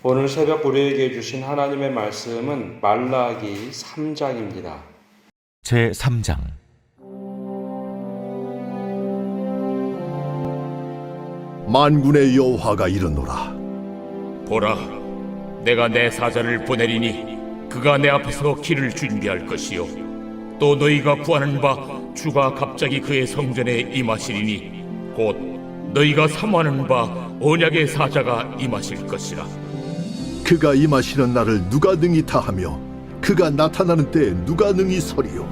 오늘 새벽 우리에게 주신 하나님의 말씀은 말라기 3장입니다. 제 3장. 만군의 여호와가 이르노라. 보라, 내가 내 사자를 보내리니 그가 내 앞에서 길을 준비할 것이요 또 너희가 구하는 바 주가 갑자기 그의 성전에 임하시리니 곧 너희가 사모하는 바 언약의 사자가 임하실 것이라. 그가 임하시는 날을 누가 능히 다하며 그가 나타나는 때에 누가 능히 서리요.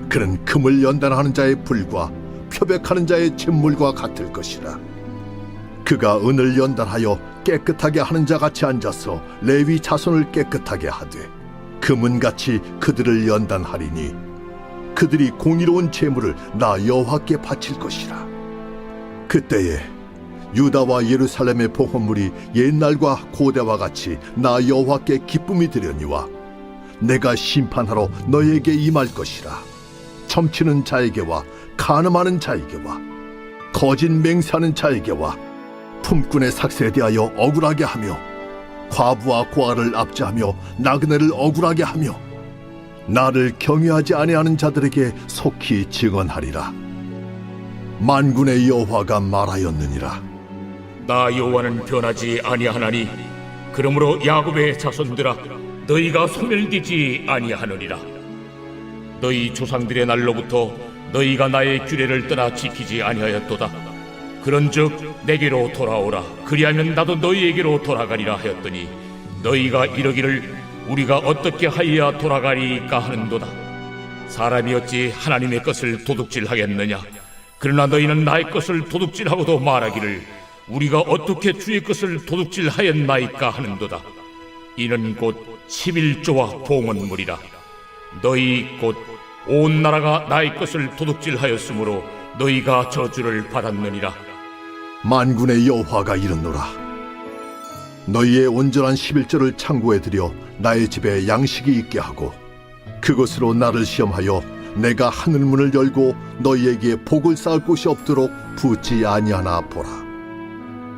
그는 금을 연단하는 자의 불과 표백하는 자의 잿물과 같을 것이라. 그가 은을 연단하여 깨끗하게 하는 자 같이 앉아서 레위 자손을 깨끗하게 하되 금은같이 그들을 연단하리니 그들이 공의로운 제물을 나 여호와께 바칠 것이라. 그때에 유다와 예루살렘의 보헌물이 옛날과 고대와 같이 나 여호와께 기쁨이 되려니와 내가 심판하러 너에게 임할 것이라. 점치는 자에게와 간음하는 자에게와 거짓 맹세하는 자에게와 품꾼의 삭세에 대하여 억울하게 하며 과부와 고아를 압제하며 나그네를 억울하게 하며 나를 경외하지 아니하는 자들에게 속히 증언하리라. 만군의 여호와가 말하였느니라. 나 여호와는 변하지 아니하나니 그러므로 야곱의 자손들아 너희가 소멸되지 아니하느니라. 너희 조상들의 날로부터 너희가 나의 규례를 떠나 지키지 아니하였도다. 그런즉 내게로 돌아오라. 그리하면 나도 너희에게로 돌아가리라 하였더니 너희가 이러기를 우리가 어떻게 하여야 돌아가리까 하는도다. 사람이 어찌 하나님의 것을 도둑질하겠느냐. 그러나 너희는 나의 것을 도둑질하고도 말하기를 우리가 어떻게 주의 것을 도둑질하였나이까 하는도다. 이는 곧 11조와 봉헌물이라. 너희 곧 온 나라가 나의 것을 도둑질하였으므로 너희가 저주를 받았느니라. 만군의 여호와가 이르노라. 너희의 온전한 11조를 창고에 들여 나의 집에 양식이 있게 하고 그것으로 나를 시험하여 내가 하늘문을 열고 너희에게 복을 쌓을 곳이 없도록 붙지 아니하나 보라.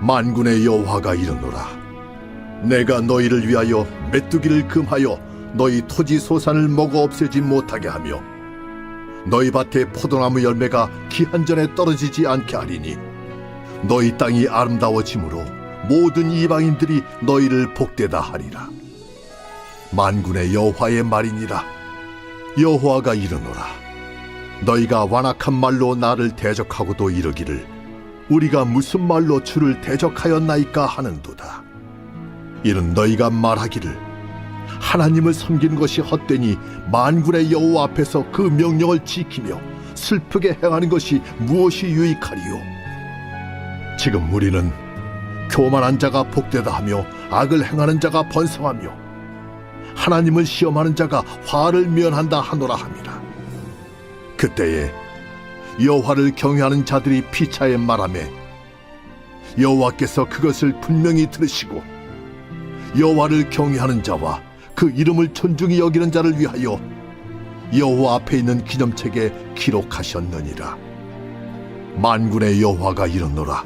만군의 여호와가 이르노라. 내가 너희를 위하여 메뚜기를 금하여 너희 토지 소산을 먹어 없애지 못하게 하며 너희 밭에 포도나무 열매가 기한전에 떨어지지 않게 하리니 너희 땅이 아름다워지므로 모든 이방인들이 너희를 복되다 하리라. 만군의 여호와의 말이니라. 여호와가 이르노라. 너희가 완악한 말로 나를 대적하고도 이르기를 우리가 무슨 말로 주를 대적하였나이까 하는도다. 이는 너희가 말하기를 하나님을 섬기는 것이 헛되니 만군의 여호와 앞에서 그 명령을 지키며 슬프게 행하는 것이 무엇이 유익하리요. 지금 우리는 교만한 자가 복되다 하며 악을 행하는 자가 번성하며 하나님을 시험하는 자가 화를 면한다 하노라 함이라. 그때에 여호와를 경외하는 자들이 피차에 말하매 여호와께서 그것을 분명히 들으시고 여호와를 경외하는 자와 그 이름을 존중히 여기는 자를 위하여 여호와 앞에 있는 기념책에 기록하셨느니라. 만군의 여호와가 이르노라.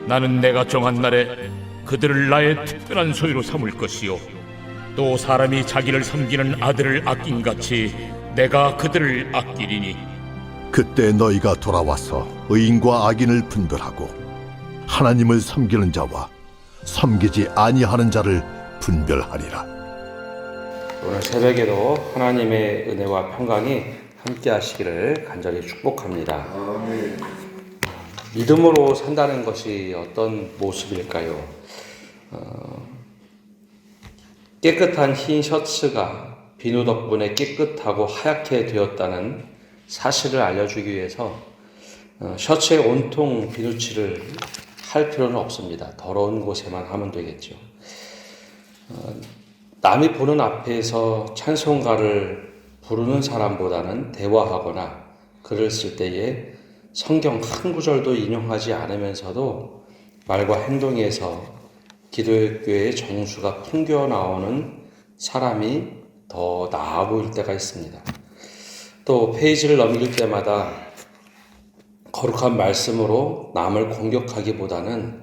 나는 내가 정한 날에 그들을 나의 특별한 소유로 삼을 것이요 또 사람이 자기를 섬기는 아들을 아낀같이 내가 그들을 아끼리니 그때 너희가 돌아와서 의인과 악인을 분별하고 하나님을 섬기는 자와 섬기지 아니하는 자를 분별하리라. 오늘 새벽에도 하나님의 은혜와 평강이 함께 하시기를 간절히 축복합니다. 믿음으로 산다는 것이 어떤 모습일까요? 깨끗한 흰 셔츠가 비누 덕분에 깨끗하고 하얗게 되었다는 사실을 알려주기 위해서 셔츠에 온통 비누칠을 할 필요는 없습니다. 더러운 곳에만 하면 되겠죠. 남이 보는 앞에서 찬송가를 부르는 사람보다는 대화하거나 글을 쓸 때에 성경 한 구절도 인용하지 않으면서도 말과 행동에서 기독교의 정수가 풍겨 나오는 사람이 더 나아 보일 때가 있습니다. 또 페이지를 넘길 때마다 거룩한 말씀으로 남을 공격하기보다는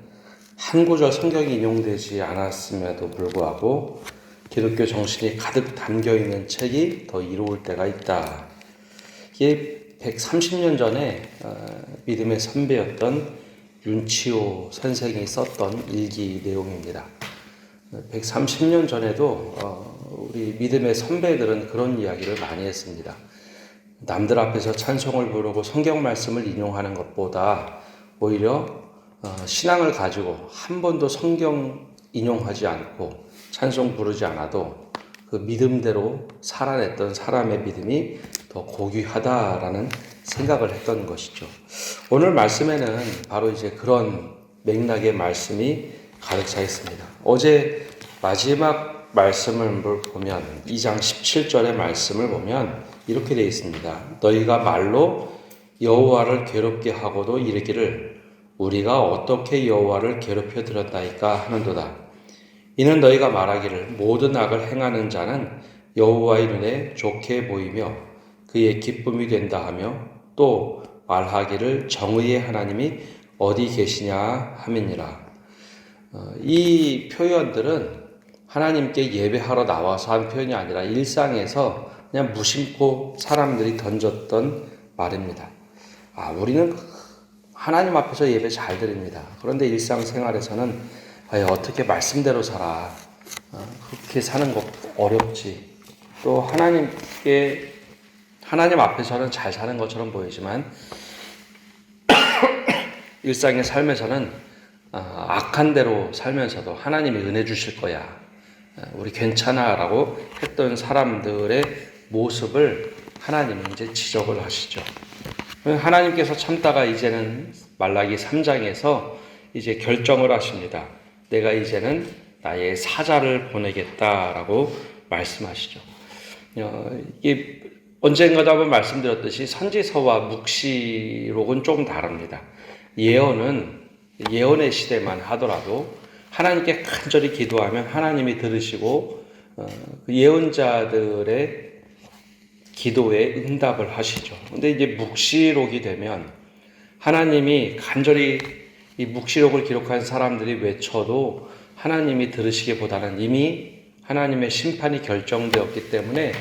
한 구절 성경이 인용되지 않았음에도 불구하고 기독교 정신이 가득 담겨있는 책이 더 이로울 때가 있다. 이게 130년 전에 믿음의 선배였던 윤치호 선생이 썼던 일기 내용입니다. 130년 전에도 우리 믿음의 선배들은 그런 이야기를 많이 했습니다. 남들 앞에서 찬송을 부르고 성경 말씀을 인용하는 것보다 오히려 신앙을 가지고 한 번도 성경 인용하지 않고 찬송 부르지 않아도 그 믿음대로 살아냈던 사람의 믿음이 더 고귀하다라는 생각을 했던 것이죠. 오늘 말씀에는 바로 이제 그런 맥락의 말씀이 가득 차 있습니다. 어제 마지막 말씀을 보면 2장 17절의 말씀을 보면 이렇게 되어 있습니다. 너희가 말로 여호와를 괴롭게 하고도 이르기를 우리가 어떻게 여호와를 괴롭혀 드렸나이까 하는도다. 이는 너희가 말하기를 모든 악을 행하는 자는 여호와의 눈에 좋게 보이며 그의 기쁨이 된다 하며 또 말하기를 정의의 하나님이 어디 계시냐 함이니라. 이 표현들은 하나님께 예배하러 나와서 한 표현이 아니라 일상에서 그냥 무심코 사람들이 던졌던 말입니다. 우리는 하나님 앞에서 예배 잘 드립니다. 그런데 일상생활에서는 어떻게 말씀대로 살아. 그렇게 사는 것 어렵지. 또 하나님 앞에서는 잘 사는 것처럼 보이지만 일상의 삶에서는 악한 대로 살면서도 하나님이 은혜 주실 거야. 우리 괜찮아 라고 했던 사람들의 모습을 하나님은 이제 지적을 하시죠. 하나님께서 참다가 이제는 말라기 3장에서 이제 결정을 하십니다. 내가 이제는 나의 사자를 보내겠다라고 말씀하시죠. 이게 언젠가도 한번 말씀드렸듯이 선지서와 묵시록은 조금 다릅니다. 예언의 시대만 하더라도 하나님께 간절히 기도하면 하나님이 들으시고 그 예언자들의 기도에 응답을 하시죠. 근데 이제 묵시록이 되면 하나님이 간절히 이 묵시록을 기록한 사람들이 외쳐도 하나님이 들으시기보다는 이미 하나님의 심판이 결정되었기 때문에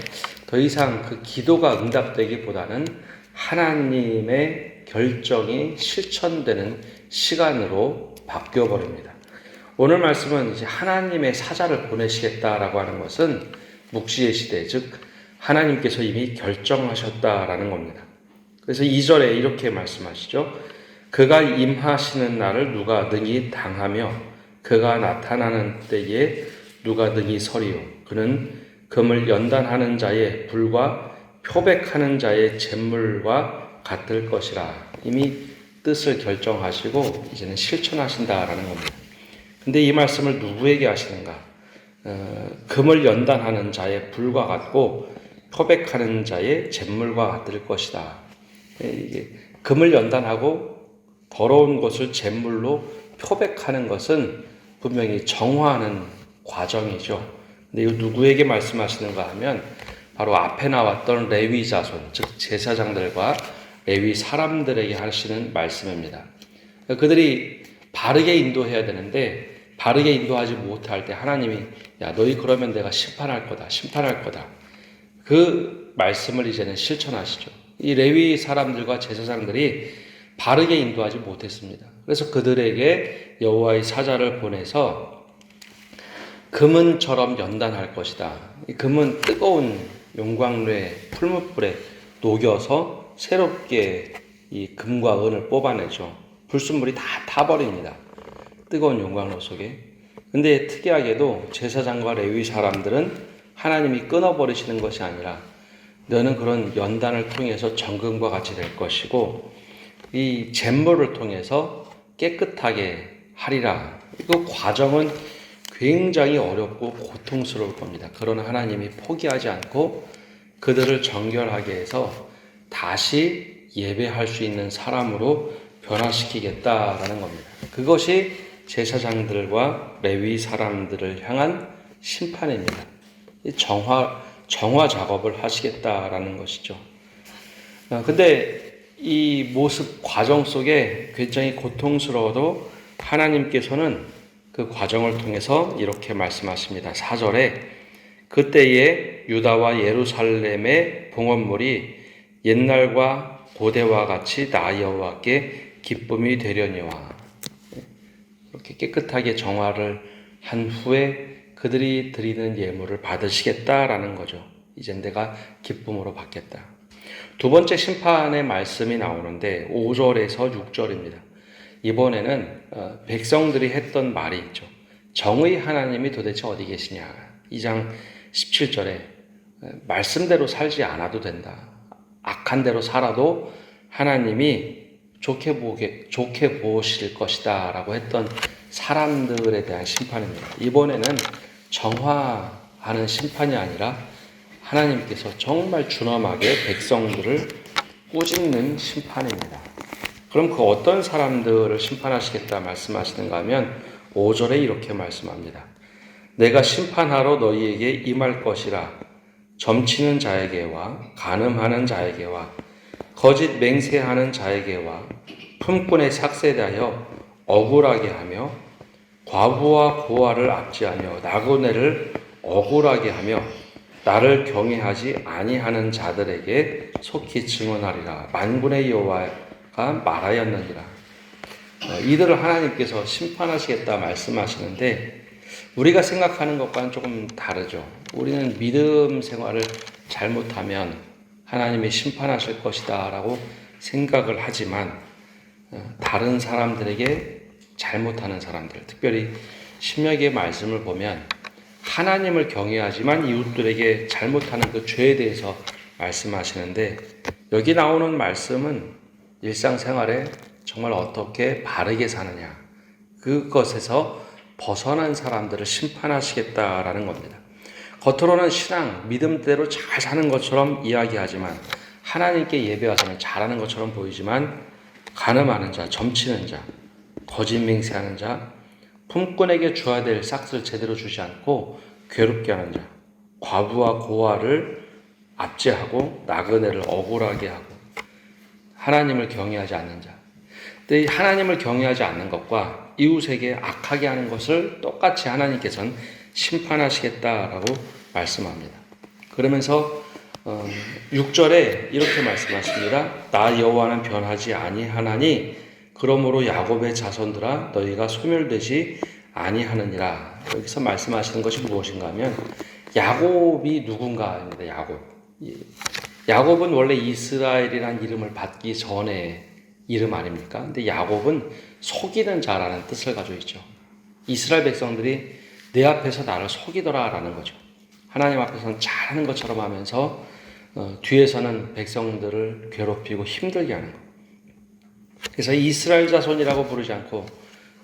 더 이상 그 기도가 응답되기보다는 하나님의 결정이 실천되는 시간으로 바뀌어버립니다. 오늘 말씀은 이제 하나님의 사자를 보내시겠다라고 하는 것은 묵시의 시대, 즉 하나님께서 이미 결정하셨다라는 겁니다. 그래서 2절에 이렇게 말씀하시죠. 그가 임하시는 날을 누가 능히 당하며 그가 나타나는 때에 누가 능히 서리요. 그는 금을 연단하는 자의 불과 표백하는 자의 잿물과 같을 것이라. 이미 뜻을 결정하시고 이제는 실천하신다라는 겁니다. 근데 이 말씀을 누구에게 하시는가? 금을 연단하는 자의 불과 같고 표백하는 자의 잿물과 같을 것이다. 이게 금을 연단하고 더러운 것을 잿물로 표백하는 것은 분명히 정화하는 과정이죠. 근데 이거 누구에게 말씀하시는가 하면 바로 앞에 나왔던 레위 자손, 즉 제사장들과 레위 사람들에게 하시는 말씀입니다. 그들이 바르게 인도해야 되는데 바르게 인도하지 못할 때 하나님이 야 너희 그러면 내가 심판할 거다. 그 말씀을 이제는 실천하시죠. 이 레위 사람들과 제사장들이 바르게 인도하지 못했습니다. 그래서 그들에게 여호와의 사자를 보내서 금은처럼 연단할 것이다. 이 금은 뜨거운 용광로에 풀무불에 녹여서 새롭게 이 금과 은을 뽑아내죠. 불순물이 다 타버립니다. 뜨거운 용광로 속에. 근데 특이하게도 제사장과 레위 사람들은 하나님이 끊어버리시는 것이 아니라 너는 그런 연단을 통해서 정금과 같이 될 것이고 이 잿물을 통해서 깨끗하게 하리라. 그 과정은 굉장히 어렵고 고통스러울 겁니다. 그러나 하나님이 포기하지 않고 그들을 정결하게 해서 다시 예배할 수 있는 사람으로 변화시키겠다라는 겁니다. 그것이 제사장들과 레위 사람들을 향한 심판입니다. 정화 작업을 하시겠다라는 것이죠. 근데 이 모습 과정 속에 굉장히 고통스러워도 하나님께서는 그 과정을 통해서 이렇게 말씀하십니다. 4절에 그때에 유다와 예루살렘의 봉헌물이 옛날과 고대와 같이 나 여호와께 기쁨이 되려니와, 이렇게 깨끗하게 정화를 한 후에 그들이 드리는 예물을 받으시겠다라는 거죠. 이젠 내가 기쁨으로 받겠다. 두 번째 심판의 말씀이 나오는데 5절에서 6절입니다. 이번에는 백성들이 했던 말이 있죠. 정의 하나님이 도대체 어디 계시냐. 2장 17절에 말씀대로 살지 않아도 된다. 악한 대로 살아도 하나님이 좋게 보실 것이다 라고 했던 사람들에 대한 심판입니다. 이번에는 정화하는 심판이 아니라 하나님께서 정말 준엄하게 백성들을 꾸짖는 심판입니다. 그럼 그 어떤 사람들을 심판하시겠다 말씀하시는가 하면 5절에 이렇게 말씀합니다. 내가 심판하러 너희에게 임할 것이라. 점치는 자에게와 간음하는 자에게와 거짓 맹세하는 자에게와 품꾼의 삭세에 대하여 억울하게 하며 과부와 고아를 압제하며 나그네를 억울하게 하며 나를 경외하지 아니하는 자들에게 속히 증언하리라. 만군의 여호와가 말하였느니라. 이들을 하나님께서 심판하시겠다 말씀하시는데 우리가 생각하는 것과는 조금 다르죠. 우리는 믿음 생활을 잘못하면 하나님이 심판하실 것이다 라고 생각을 하지만 다른 사람들에게 잘못하는 사람들, 특별히 신명기의 말씀을 보면 하나님을 경외하지만 이웃들에게 잘못하는 그 죄에 대해서 말씀하시는데 여기 나오는 말씀은 일상생활에 정말 어떻게 바르게 사느냐, 그것에서 벗어난 사람들을 심판하시겠다라는 겁니다. 겉으로는 신앙, 믿음대로 잘 사는 것처럼 이야기하지만 하나님께 예배하자면 잘하는 것처럼 보이지만 간음하는 자, 점치는 자, 거짓 맹세하는 자, 품꾼에게 줘야 될 싹스를 제대로 주지 않고 괴롭게 하는 자, 과부와 고아를 압제하고 나그네를 억울하게 하고 하나님을 경외하지 않는 자. 근데 하나님을 경외하지 않는 것과 이웃에게 악하게 하는 것을 똑같이 하나님께서는 심판하시겠다라고 말씀합니다. 그러면서 6절에 이렇게 말씀하십니다. 나 여호와는 변하지 아니하나니 그러므로 야곱의 자손들아 너희가 소멸되지 아니하느니라. 여기서 말씀하시는 것이 무엇인가 하면 야곱이 누군가입니다. 야곱은 원래 이스라엘이라는 이름을 받기 전에 이름 아닙니까? 근데 야곱은 속이는 자라는 뜻을 가지고 있죠. 이스라엘 백성들이 내 앞에서 나를 속이더라라는 거죠. 하나님 앞에서는 잘하는 것처럼 하면서 뒤에서는 백성들을 괴롭히고 힘들게 하는 것. 그래서 이스라엘 자손이라고 부르지 않고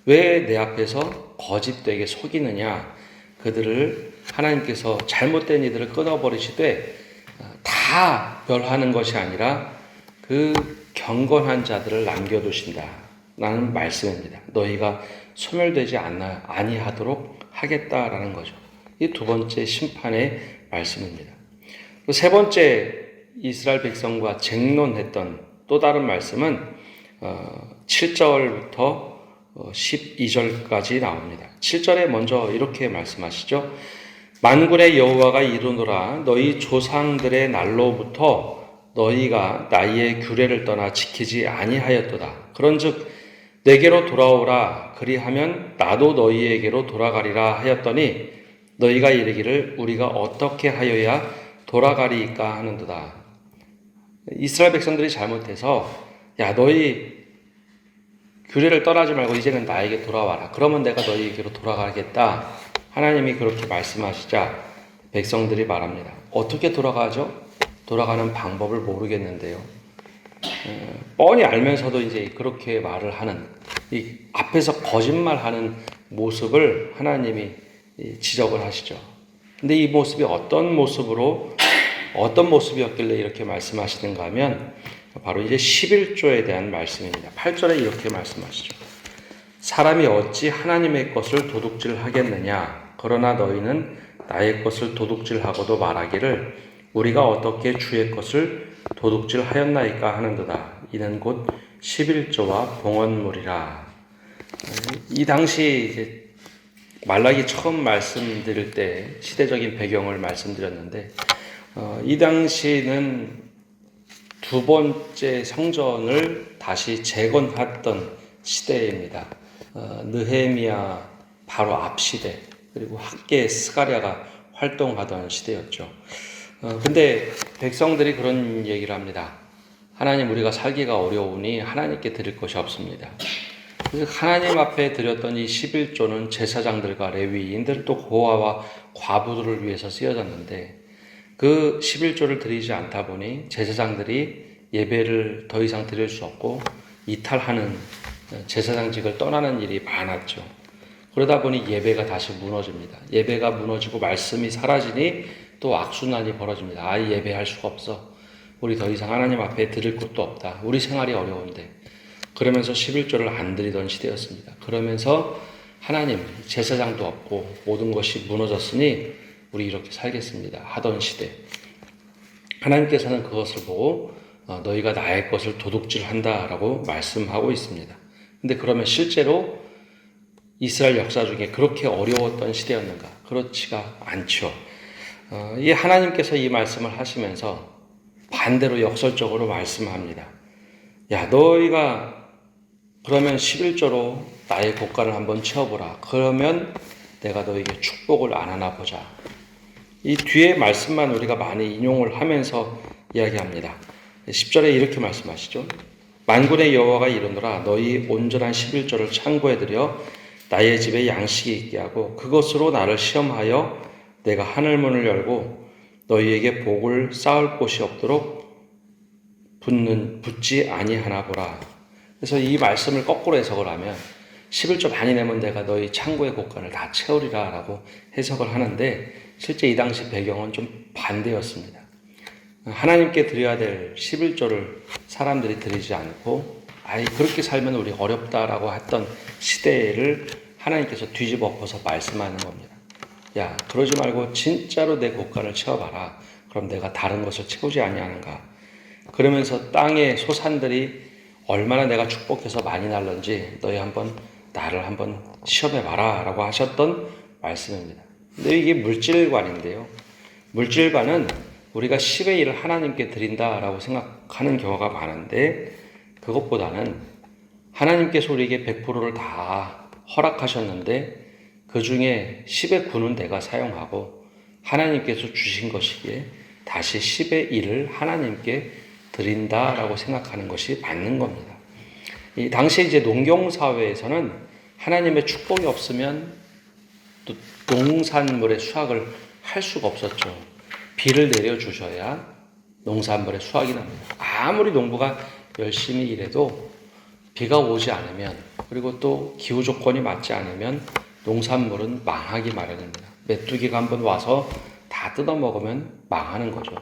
왜 내 앞에서 거짓되게 속이느냐. 그들을 하나님께서 잘못된 이들을 끊어버리시되 다 멸하는 것이 아니라 그 경건한 자들을 남겨두신다라는 말씀입니다. 너희가 소멸되지 아니하도록 하겠다라는 거죠. 이 두 번째 심판의 말씀입니다. 세 번째 이스라엘 백성과 쟁론했던 또 다른 말씀은 7절부터 12절까지 나옵니다. 7절에 먼저 이렇게 말씀하시죠. 만군의 여호와가 이르노라 너희 조상들의 날로부터 너희가 나의 규례를 떠나 지키지 아니하였도다. 그런즉 내게로 돌아오라. 그리하면 나도 너희에게로 돌아가리라 하였더니 너희가 이르기를 우리가 어떻게 하여야 돌아가리이까 하는도다. 이스라엘 백성들이 잘못해서 야 너희 규례를 떠나지 말고 이제는 나에게 돌아와라. 그러면 내가 너희에게로 돌아가겠다. 하나님이 그렇게 말씀하시자 백성들이 말합니다. 어떻게 돌아가죠? 돌아가는 방법을 모르겠는데요. 뻔히 알면서도 이제 그렇게 말을 하는 이 앞에서 거짓말하는 모습을 하나님이 지적을 하시죠. 근데 이 모습이 어떤 모습이었길래 이렇게 말씀하시는가 하면 바로 이제 11조에 대한 말씀입니다. 8절에 이렇게 말씀하시죠. 사람이 어찌 하나님의 것을 도둑질하겠느냐. 그러나 너희는 나의 것을 도둑질하고도 말하기를 우리가 어떻게 주의 것을 도둑질하였나이까 하는도다. 이는 곧 11조와 봉헌물이라. 이 당시 이제 말라기 처음 말씀드릴 때 시대적인 배경을 말씀드렸는데 이 당시는 두 번째 성전을 다시 재건했던 시대입니다. 느헤미야 바로 앞 시대, 그리고 학계 스가랴가 활동하던 시대였죠. 근데 백성들이 그런 얘기를 합니다. 하나님, 우리가 살기가 어려우니 하나님께 드릴 것이 없습니다. 그래서 하나님 앞에 드렸던 이 11조는 제사장들과 레위인들 또 고아와 과부들을 위해서 쓰여졌는데 그 11조를 드리지 않다 보니 제사장들이 예배를 더 이상 드릴 수 없고 이탈하는 제사장직을 떠나는 일이 많았죠. 그러다 보니 예배가 다시 무너집니다. 예배가 무너지고 말씀이 사라지니 또 악순환이 벌어집니다. 아, 예배할 수가 없어. 우리 더 이상 하나님 앞에 드릴 것도 없다. 우리 생활이 어려운데. 그러면서 11조를 안 드리던 시대였습니다. 그러면서 하나님, 제사장도 없고 모든 것이 무너졌으니 우리 이렇게 살겠습니다 하던 시대. 하나님께서는 그것을 보고 너희가 나의 것을 도둑질한다라고 말씀하고 있습니다. 근데 그러면 실제로 이스라엘 역사 중에 그렇게 어려웠던 시대였는가? 그렇지가 않죠. 이 하나님께서 이 말씀을 하시면서 반대로 역설적으로 말씀합니다. 야, 너희가 그러면 11조로 나의 고가를 한번 채워보라. 그러면 내가 너에게 축복을 안 하나 보자. 이 뒤에 말씀만 우리가 많이 인용을 하면서 이야기합니다. 10절에 이렇게 말씀하시죠. 만군의 여호와가 이르노라, 너희 온전한 11조를 창고에 들여 나의 집에 양식이 있게 하고 그것으로 나를 시험하여 내가 하늘문을 열고 너희에게 복을 쌓을 곳이 없도록 붙지 아니하나 보라. 그래서 이 말씀을 거꾸로 해석을 하면 11조 많이 내면 내가 너희 창고의 곳간을 다 채우리라 라고 해석을 하는데 실제 이 당시 배경은 좀 반대였습니다. 하나님께 드려야 될 11조를 사람들이 드리지 않고 아이 그렇게 살면 우리 어렵다라고 했던 시대를 하나님께서 뒤집어 엎어서 말씀하는 겁니다. 야, 그러지 말고 진짜로 내 곳간을 채워봐라. 그럼 내가 다른 것을 채우지 아니하는가. 그러면서 땅의 소산들이 얼마나 내가 축복해서 많이 날는지 너희 나를 한번 시험해봐라 라고 하셨던 말씀입니다. 근데 이게 물질관인데요. 물질관은 우리가 10의 1을 하나님께 드린다라고 생각하는 경우가 많은데 그것보다는 하나님께서 우리에게 100%를 다 허락하셨는데 그 중에 10의 9는 내가 사용하고 하나님께서 주신 것이기에 다시 10의 1을 하나님께 드린다라고 생각하는 것이 맞는 겁니다. 이 당시에 이제 농경사회에서는 하나님의 축복이 없으면 또 농산물의 수확을 할 수가 없었죠. 비를 내려주셔야 농산물의 수확이 납니다. 아무리 농부가 열심히 일해도 비가 오지 않으면 그리고 또 기후 조건이 맞지 않으면 농산물은 망하기 마련입니다. 메뚜기가 한번 와서 다 뜯어먹으면 망하는 거죠.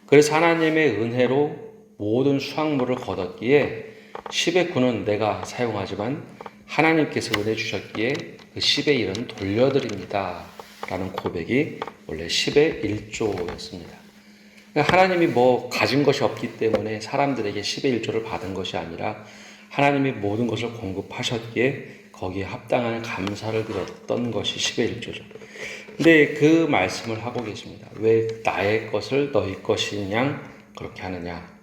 그래서 하나님의 은혜로 모든 수확물을 거뒀기에 10의 9는 내가 사용하지만 하나님께서 은혜 주셨기에 그 10의 1은 돌려드립니다 라는 고백이 원래 10의 1조였습니다. 하나님이 뭐 가진 것이 없기 때문에 사람들에게 10의 1조를 받은 것이 아니라 하나님이 모든 것을 공급하셨기에 거기에 합당한 감사를 드렸던 것이 10의 1조죠. 근데 그 말씀을 하고 계십니다. 왜 나의 것을 너희 것인 양 그렇게 하느냐.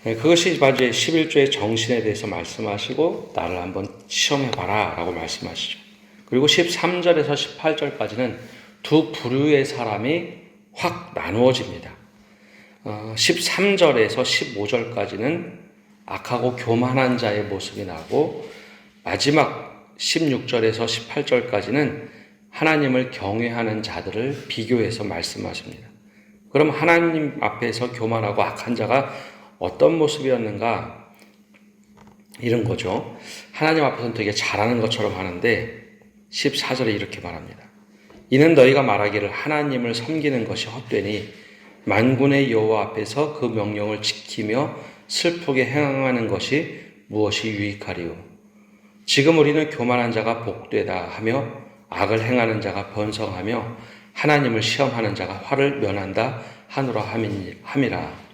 그것이 바로 11조의 정신에 대해서 말씀하시고 나를 한번 시험해봐라 라고 말씀하시죠. 그리고 13절에서 18절까지는 두 부류의 사람이 확 나누어집니다. 13절에서 15절까지는 악하고 교만한 자의 모습이 나고 마지막 16절에서 18절까지는 하나님을 경외하는 자들을 비교해서 말씀하십니다. 그럼 하나님 앞에서 교만하고 악한 자가 어떤 모습이었는가? 이런 거죠. 하나님 앞에서는 되게 잘하는 것처럼 하는데 14절에 이렇게 말합니다. 이는 너희가 말하기를 하나님을 섬기는 것이 헛되니 만군의 여호와 앞에서 그 명령을 지키며 슬프게 행하는 것이 무엇이 유익하리요. 지금 우리는 교만한 자가 복되다 하며 악을 행하는 자가 번성하며 하나님을 시험하는 자가 화를 면한다 하노라 함이라.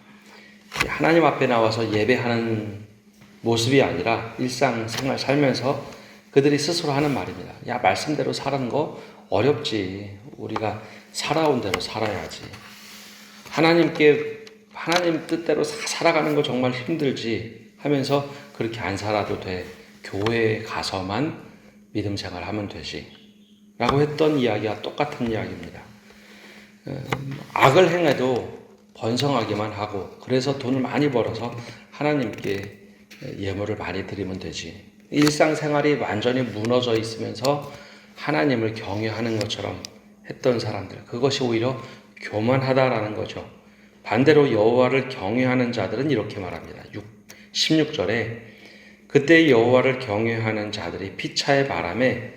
하나님 앞에 나와서 예배하는 모습이 아니라 일상생활 살면서 그들이 스스로 하는 말입니다. 야, 말씀대로 사는 거 어렵지. 우리가 살아온 대로 살아야지. 하나님 뜻대로 살아가는 거 정말 힘들지 하면서 그렇게 안 살아도 돼. 교회에 가서만 믿음 생활하면 되지. 라고 했던 이야기와 똑같은 이야기입니다. 악을 행해도 번성하기만 하고 그래서 돈을 많이 벌어서 하나님께 예물을 많이 드리면 되지. 일상생활이 완전히 무너져 있으면서 하나님을 경외하는 것처럼 했던 사람들, 그것이 오히려 교만하다라는 거죠. 반대로 여호와를 경외하는 자들은 이렇게 말합니다. 16절에 그때 여호와를 경외하는 자들이 피차의 바람에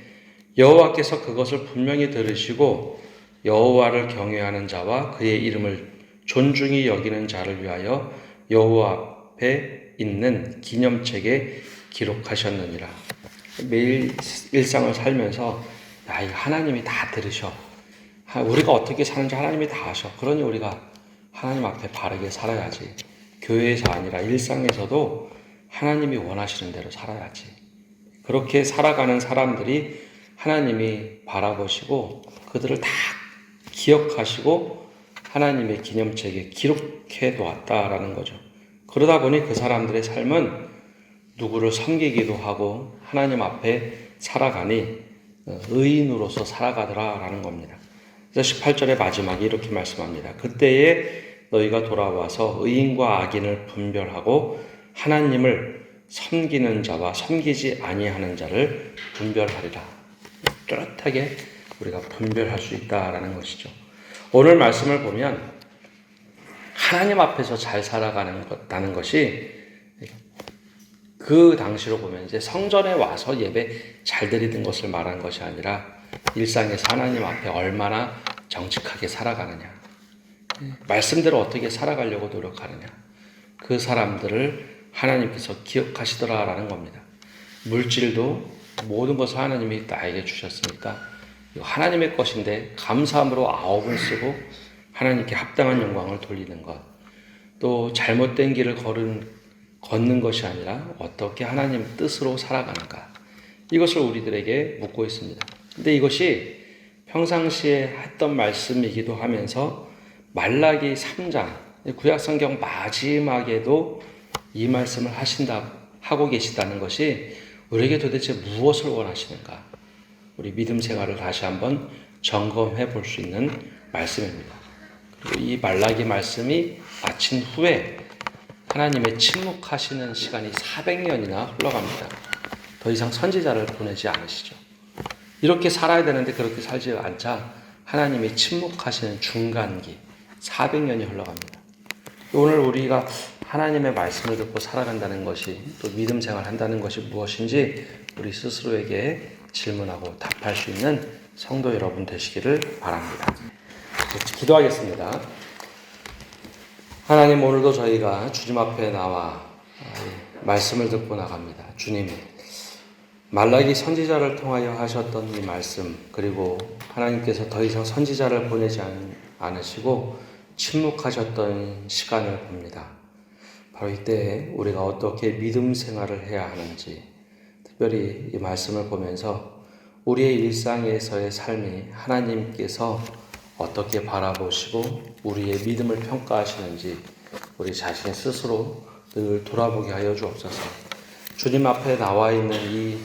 여호와께서 그것을 분명히 들으시고 여호와를 경외하는 자와 그의 이름을 존중히 여기는 자를 위하여 여호와 앞에 있는 기념책에 기록하셨느니라. 매일 일상을 살면서 야, 이거 하나님이 다 들으셔. 우리가 어떻게 사는지 하나님이 다 아셔. 그러니 우리가 하나님 앞에 바르게 살아야지. 교회에서 아니라 일상에서도 하나님이 원하시는 대로 살아야지. 그렇게 살아가는 사람들이 하나님이 바라보시고 그들을 다 기억하시고 하나님의 기념책에 기록해 놓았다라는 거죠. 그러다 보니 그 사람들의 삶은 누구를 섬기기도 하고 하나님 앞에 살아가니 의인으로서 살아가더라라는 겁니다. 그래서 18절의 마지막에 이렇게 말씀합니다. 그때에 너희가 돌아와서 의인과 악인을 분별하고 하나님을 섬기는 자와 섬기지 아니하는 자를 분별하리라. 뚜렷하게 우리가 분별할 수 있다라는 것이죠. 오늘 말씀을 보면 하나님 앞에서 잘 살아가는 것이 그 당시로 보면 이제 성전에 와서 예배 잘 드리는 것을 말한 것이 아니라 일상에서 하나님 앞에 얼마나 정직하게 살아가느냐, 말씀대로 어떻게 살아가려고 노력하느냐, 그 사람들을 하나님께서 기억하시더라라는 겁니다. 물질도 모든 것을 하나님이 나에게 주셨으니까 하나님의 것인데 감사함으로 9은 쓰고 하나님께 합당한 영광을 돌리는 것, 또 잘못된 길을 걷는 것이 아니라 어떻게 하나님 뜻으로 살아가는가, 이것을 우리들에게 묻고 있습니다. 근데 이것이 평상시에 했던 말씀이기도 하면서 말라기 3장 구약성경 마지막에도 이 말씀을 하고 계시다는 것이 우리에게 도대체 무엇을 원하시는가, 우리 믿음 생활을 다시 한번 점검해 볼 수 있는 말씀입니다. 그리고 이 말라기 말씀이 마친 후에 하나님의 침묵하시는 시간이 400년이나 흘러갑니다. 더 이상 선지자를 보내지 않으시죠. 이렇게 살아야 되는데 그렇게 살지 않자 하나님이 침묵하시는 중간기 400년이 흘러갑니다. 오늘 우리가 하나님의 말씀을 듣고 살아간다는 것이, 또 믿음 생활을 한다는 것이 무엇인지 우리 스스로에게 질문하고 답할 수 있는 성도 여러분 되시기를 바랍니다. 기도하겠습니다. 하나님, 오늘도 저희가 주님 앞에 나와 말씀을 듣고 나갑니다. 주님, 말라기 선지자를 통하여 하셨던 이 말씀, 그리고 하나님께서 더 이상 선지자를 보내지 않으시고 침묵하셨던 시간을 봅니다. 바로 이때 우리가 어떻게 믿음 생활을 해야 하는지, 특별히 이 말씀을 보면서 우리의 일상에서의 삶이 하나님께서 어떻게 바라보시고 우리의 믿음을 평가하시는지 우리 자신 스스로 늘 돌아보게 하여 주옵소서. 주님 앞에 나와 있는 이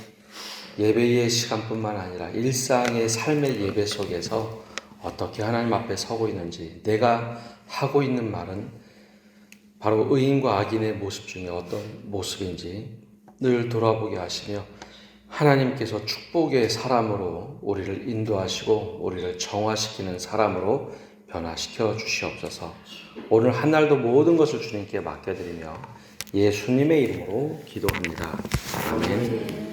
예배의 시간뿐만 아니라 일상의 삶의 예배 속에서 어떻게 하나님 앞에 서고 있는지, 내가 하고 있는 말은 바로 의인과 악인의 모습 중에 어떤 모습인지 늘 돌아보게 하시며 하나님께서 축복의 사람으로 우리를 인도하시고 우리를 정화시키는 사람으로 변화시켜 주시옵소서. 오늘 한 날도 모든 것을 주님께 맡겨드리며 예수님의 이름으로 기도합니다. 아멘.